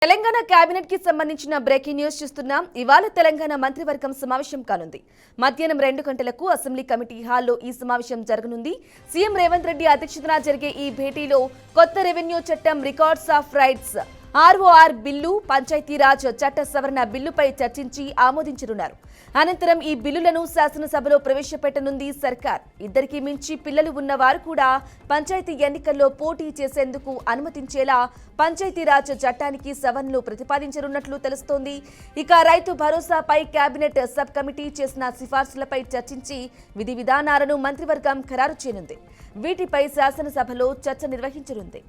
Telangana cabinet కి సంబంధించిన breaking news చూస్తున్నాం. ఇవాళ తెలంగాణ మంత్రివర్గం సమావేశం కానుంది. మధ్యాహ్నం 2 గంటలకు అసెంబ్లీ కమిటీ హాల్లో ఈ సమావేశం జరగనుంది. సీఎం రేవంత్ రెడ్డి అధ్యక్షతన జరిగే ఈ భేటీలో కొత్త రెవెన్యూ చట్టం, records of rights, ROR bill, Panchayati Raj చట్ట సవరణ బిల్లుపై చర్చించి ఆమోదించనున్నారు. అనంతరం ఈ బిల్లులను శాసనసభలో ప్రవేశపెట్టనుంది సర్కార్. ఇద్దరికి మించి పిల్లలు ఉన్నవారు కూడా పంచాయతీ ఎన్నికల్లో పోటీ చేసేందుకు అనుమతించేలా పంచాయతీరాజ్ చట్టానికి సవరణలు ప్రతిపాదించనున్నట్లు తెలుస్తోంది. ఇక రైతు భరోసాపై కేబినెట్ సబ్ కమిటీ చేసిన సిఫార్సులపై చర్చించి విధి విధానాలను మంత్రివర్గం ఖరారు చేయనుంది. వీటిపై శాసనసభలో చర్చ నిర్వహించనుంది.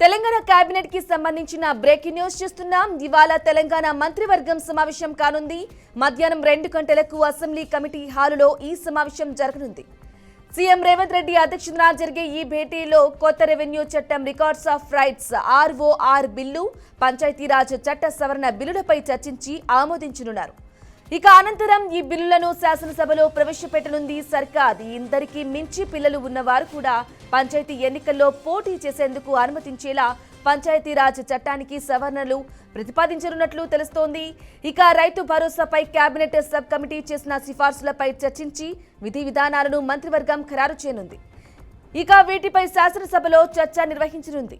తెలంగాణ కేబినెట్ కి సంబంధించిన బ్రేకింగ్ న్యూస్ చూస్తున్నాం. ఇవాళ తెలంగాణ మంత్రివర్గం సమావేశం కానుంది. మధ్యాహ్నం 2 గంటలకు అసెంబ్లీ కమిటీ హాలులో ఈ సమావేశం జరగనుంది. సీఎం రేవంత్ రెడ్డి అధ్యక్షతన జరిగే ఈ భేటీలో కొత్త రెవెన్యూ చట్టం, records of rights, ROR bill, Panchayati Raj చట్ట సవరణ బిల్లులపై చర్చించి ఆమోదించనున్నారు. ఇక అనంతరం ఈ బిల్లులను శాసనసభలో ప్రవేశపెట్టనుంది సర్కార్. ఇందరికీ మించి పిల్లలు ఉన్నవారు కూడా పంచాయతీ ఎన్నికల్లో పోటీ చేసేందుకు అనుమతించేలా పంచాయతీరాజ్ చట్టానికి సవరణలు ప్రతిపాదించనున్నట్లు తెలుస్తోంది. ఇక రైతు భరోసాపై కేబినెట్ సబ్ కమిటీ చేసిన సిఫార్సులపై చర్చించి విధి విధానాలను మంత్రివర్గం ఖరారు చేయనుంది. ఇక వీటిపై శాసనసభలో చర్చ నిర్వహించనుంది.